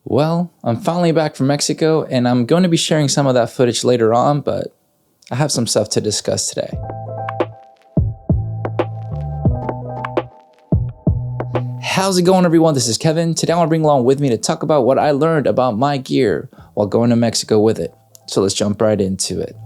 Well, I'm finally back from Mexico and I'm going to be sharing some of that footage later on, but I have some stuff to discuss today. How's it going, everyone? This is Kevin. Today I want to bring along with me to talk about what I learned about my gear while going to Mexico with it. So let's jump right into it.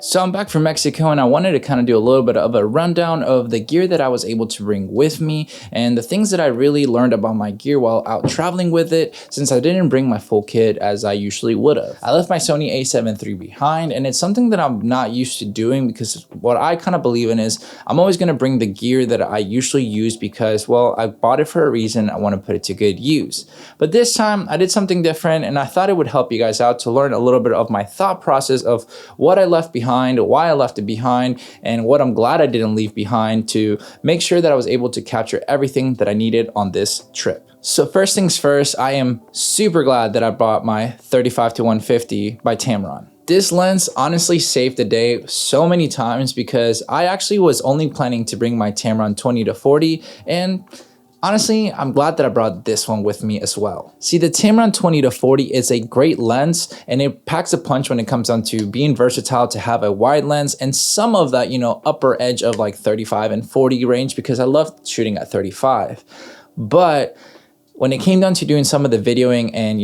So I'm back from Mexico and I wanted to kind of do a little bit of a rundown of the gear that I was able to bring with me and the things that I really learned about my gear while out traveling with it, since I didn't bring my full kit as I usually would have. I left my Sony a7 III behind, and it's something that I'm not used to doing because what I kind of believe in is I'm always going to bring the gear that I usually use because, well, I bought it for a reason. I want to put it to good use. But this time I did something different and I thought it would help you guys out to learn a little bit of my thought process of what I left behind, why I left it behind, and what I'm glad I didn't leave behind to make sure that I was able to capture everything that I needed on this trip. So first things first, I am super glad that I bought my 35-150 by Tamron. This lens honestly saved the day so many times because I actually was only planning to bring my Tamron 20-40, and honestly, I'm glad that I brought this one with me as well. See, the Tamron 20-40 is a great lens and it packs a punch when it comes down to being versatile to have a wide lens and some of that, upper edge of like 35 and 40 range because I love shooting at 35. But when it came down to doing some of the videoing and,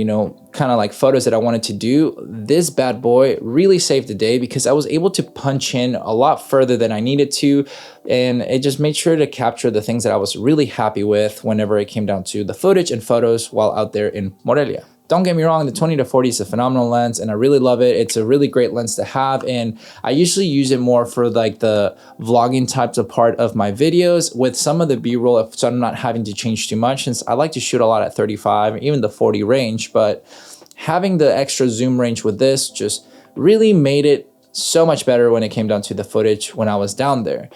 kind of like photos that I wanted to do, this bad boy really saved the day because I was able to punch in a lot further than I needed to. And it just made sure to capture the things that I was really happy with whenever it came down to the footage and photos while out there in Morelia. Don't get me wrong, the 20-40 is a phenomenal lens and I really love it. It's a really great lens to have, and I usually use it more for like the vlogging types of part of my videos with some of the B-roll, so I'm not having to change too much since I like to shoot a lot at 35, even the 40 range, but having the extra zoom range with this just really made it so much better when it came down to the footage when I was down there.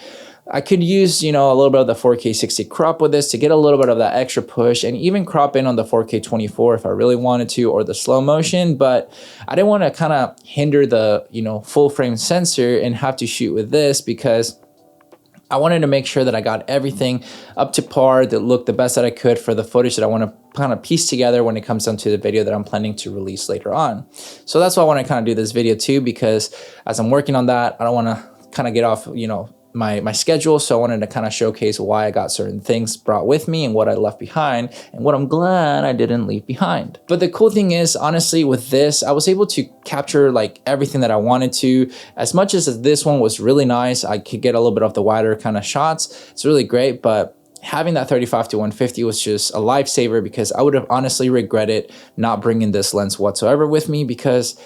I could use, a little bit of the 4K 60 crop with this to get a little bit of that extra push and even crop in on the 4K 24 if I really wanted to, or the slow motion, but I didn't want to kind of hinder the, full frame sensor and have to shoot with this because I wanted to make sure that I got everything up to par, that looked the best that I could for the footage that I want to kind of piece together when it comes down to the video that I'm planning to release later on. So that's why I want to kind of do this video too, because as I'm working on that, I don't want to kind of get off, my schedule. So I wanted to kind of showcase why I got certain things brought with me and what I left behind and what I'm glad I didn't leave behind. But the cool thing is, honestly, with this, I was able to capture like everything that I wanted to. As much as this one was really nice, I could get a little bit of the wider kind of shots. It's really great, but having that 35-150 was just a lifesaver because I would have honestly regretted not bringing this lens whatsoever with me because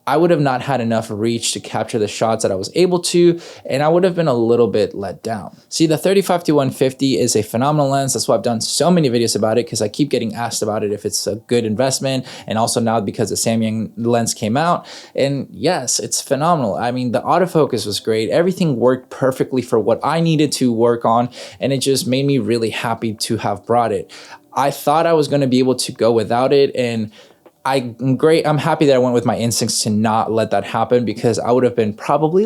I would have not had enough reach to capture the shots that I was able to, and I would have been a little bit let down. See, the 35-150 is a phenomenal lens. That's why I've done so many videos about it because I keep getting asked about it if it's a good investment, and also now because the Samyang lens came out. And yes, it's phenomenal. I mean, the autofocus was great. Everything worked perfectly for what I needed to work on, and it just made me really happy to have brought it. I thought I was going to be able to go without it, and I'm happy that I went with my instincts to not let that happen because I would have been probably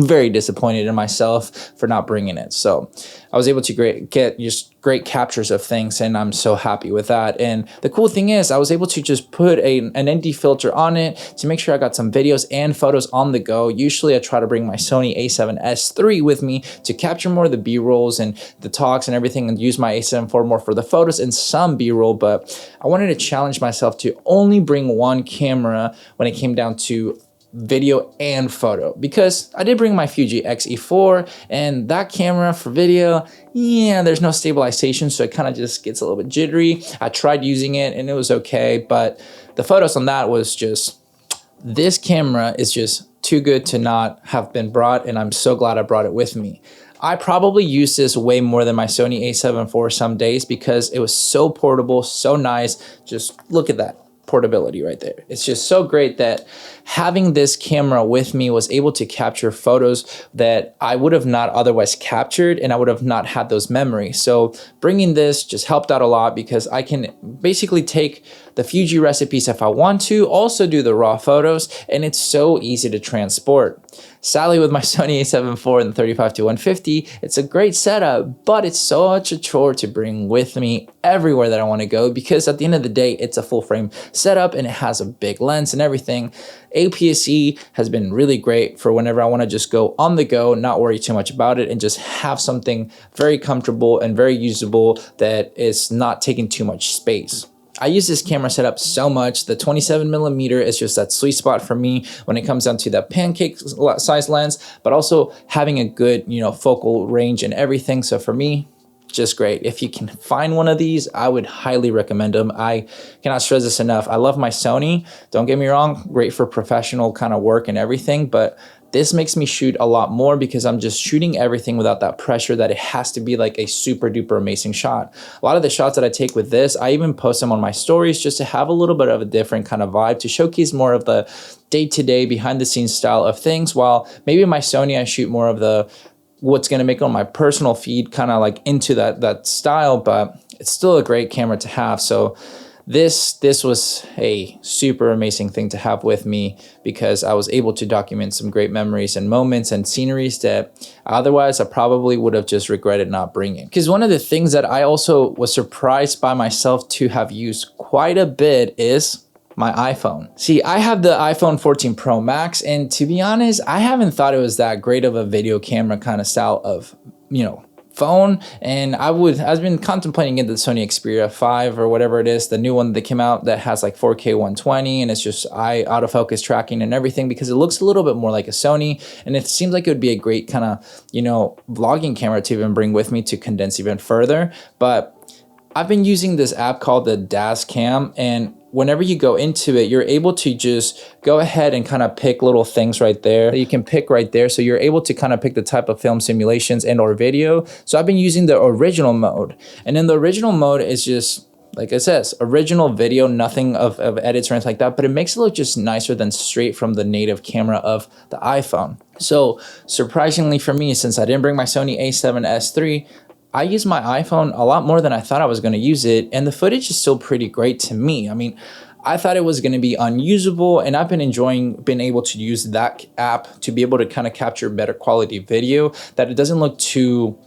very disappointed in myself for not bringing it. So I was able to get just great captures of things, and I'm so happy with that. And the cool thing is I was able to just put an ND filter on it to make sure I got some videos and photos on the go. Usually I try to bring my Sony a7S III with me to capture more of the B-rolls and the talks and everything, and use my a7 IV more for the photos and some B-roll, but I wanted to challenge myself to only bring one camera when it came down to video and photo, because I did bring my Fuji X-E4, and that camera for video, there's no stabilization, so it kind of just gets a little bit jittery. I tried using it and it was okay, but the photos on that was just, this camera is just too good to not have been brought, and I'm so glad I brought it with me. I probably use this way more than my Sony a7 IV some days because it was so portable, so nice. Just look at that portability right there. It's just so great that having this camera with me was able to capture photos that I would have not otherwise captured, and I would have not had those memories. So bringing this just helped out a lot because I can basically take the Fuji recipes if I want to, also do the raw photos, and it's so easy to transport. Sadly, with my Sony a7 IV and the 35-150, it's a great setup, but it's such a chore to bring with me everywhere that I want to go, because at the end of the day, it's a full frame setup and it has a big lens and everything. APS-C has been really great for whenever I want to just go on the go, not worry too much about it, and just have something very comfortable and very usable that is not taking too much space. I use this camera setup so much. The 27mm is just that sweet spot for me when it comes down to that pancake size lens, but also having a good, focal range and everything. So for me, just great. If you can find one of these, I would highly recommend them. I cannot stress this enough. I love my Sony. Don't get me wrong, great for professional kind of work and everything, but this makes me shoot a lot more because I'm just shooting everything without that pressure that it has to be like a super duper amazing shot. A lot of the shots that I take with this, I even post them on my stories just to have a little bit of a different kind of vibe, to showcase more of the day-to-day behind the scenes style of things, while maybe my Sony I shoot more of the what's going to make on my personal feed kind of like into that style, but it's still a great camera to have. So this was a super amazing thing to have with me, because I was able to document some great memories and moments and sceneries that otherwise I probably would have just regretted not bringing. Because one of the things that I also was surprised by myself to have used quite a bit is my iPhone. See, I have the iPhone 14 Pro Max, and to be honest, I haven't thought it was that great of a video camera kind of style of, phone, and I've been contemplating getting the Sony Xperia 5 or whatever it is, the new one that came out that has like 4K 120, and it's just eye autofocus tracking and everything, because it looks a little bit more like a Sony, and it seems like it would be a great kind of, vlogging camera to even bring with me to condense even further. But I've been using this app called the DAS Cam, and whenever you go into it, you're able to just go ahead and kind of pick little things right there that you can pick right there. So you're able to kind of pick the type of film simulations and or video. So I've been using the original mode, and in the original mode, it's just, like it says, original video, nothing of edits or anything like that, but it makes it look just nicer than straight from the native camera of the iPhone. So surprisingly for me, since I didn't bring my Sony a7S III, I use my iPhone a lot more than I thought I was going to use it, and the footage is still pretty great to me. I mean, I thought it was going to be unusable, and I've been enjoying being able to use that app to be able to kind of capture better quality video, that it doesn't look too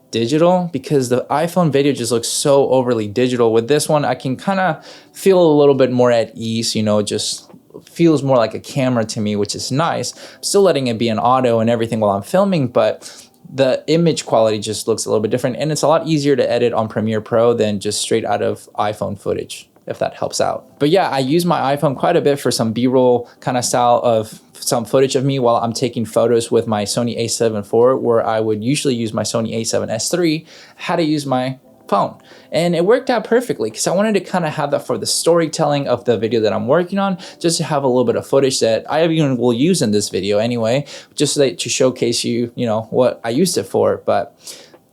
digital, because the iPhone video just looks so overly digital. With this one, I can kind of feel a little bit more at ease, just feels more like a camera to me, which is nice. I'm still letting it be an auto and everything while I'm filming, but the image quality just looks a little bit different, and it's a lot easier to edit on Premiere Pro than just straight out of iPhone footage, if that helps out. But yeah, I use my iPhone quite a bit for some B-roll kind of style of some footage of me while I'm taking photos with my Sony a7 IV, where I would usually use my Sony a7S III, how to use my phone. And it worked out perfectly, because I wanted to kind of have that for the storytelling of the video that I'm working on, just to have a little bit of footage that I even will use in this video anyway, just to showcase you, what I used it for. But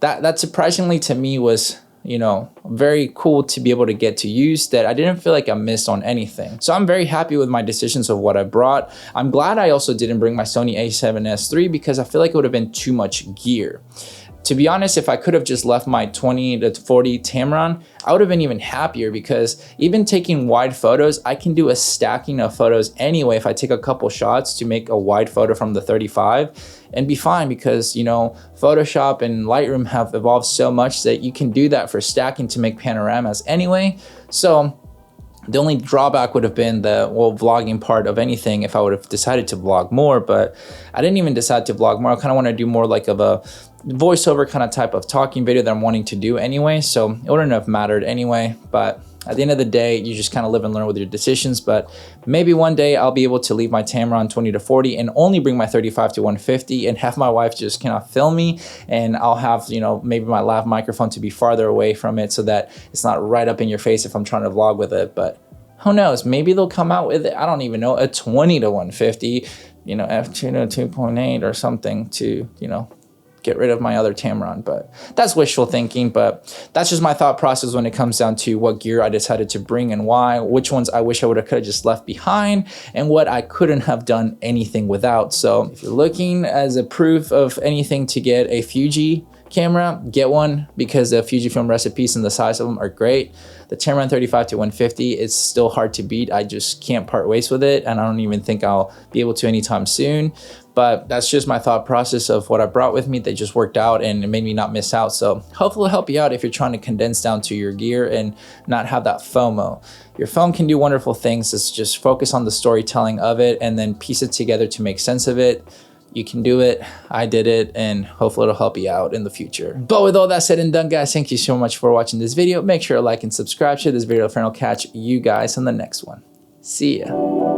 that surprisingly to me was, very cool to be able to get to use, that I didn't feel like I missed on anything. So I'm very happy with my decisions of what I brought. I'm glad I also didn't bring my Sony a7S III, because I feel like it would have been too much gear. To be honest, if I could have just left my 20 to 40 Tamron, I would have been even happier, because even taking wide photos, I can do a stacking of photos anyway if I take a couple shots to make a wide photo from the 35 and be fine, because, Photoshop and Lightroom have evolved so much that you can do that for stacking to make panoramas anyway. So the only drawback would have been the vlogging part of anything if I would have decided to vlog more, but I didn't even decide to vlog more. I kind of want to do more like of a voiceover kind of type of talking video that I'm wanting to do anyway, so it wouldn't have mattered anyway. But at the end of the day, you just kind of live and learn with your decisions. But maybe one day I'll be able to leave my Tamron 20 to 40 and only bring my 35 to 150 and have my wife just cannot film me, and I'll have, maybe my lav microphone to be farther away from it so that it's not right up in your face if I'm trying to vlog with it. But who knows, maybe they'll come out with it, I don't even know, a 20 to 150, f2 to 2.8 or something to, get rid of my other Tamron. But that's wishful thinking, but that's just my thought process when it comes down to what gear I decided to bring and why, which ones I wish I would have could have just left behind, and what I couldn't have done anything without. So if you're looking as a proof of anything to get a Fuji camera, get one because the Fujifilm recipes and the size of them are great. The Tamron 35 to 150 is still hard to beat. I just can't part ways with it, and I don't even think I'll be able to anytime soon. But that's just my thought process of what I brought with me that just worked out and it made me not miss out. So hopefully it'll help you out if you're trying to condense down to your gear and not have that FOMO. Your phone can do wonderful things. It's just focus on the storytelling of it and then piece it together to make sense of it. You can do it. I did it, and hopefully it'll help you out in the future. But with all that said and done, guys, thank you so much for watching this video. Make sure to like and subscribe, share this video, and I'll catch you guys on the next one. See ya.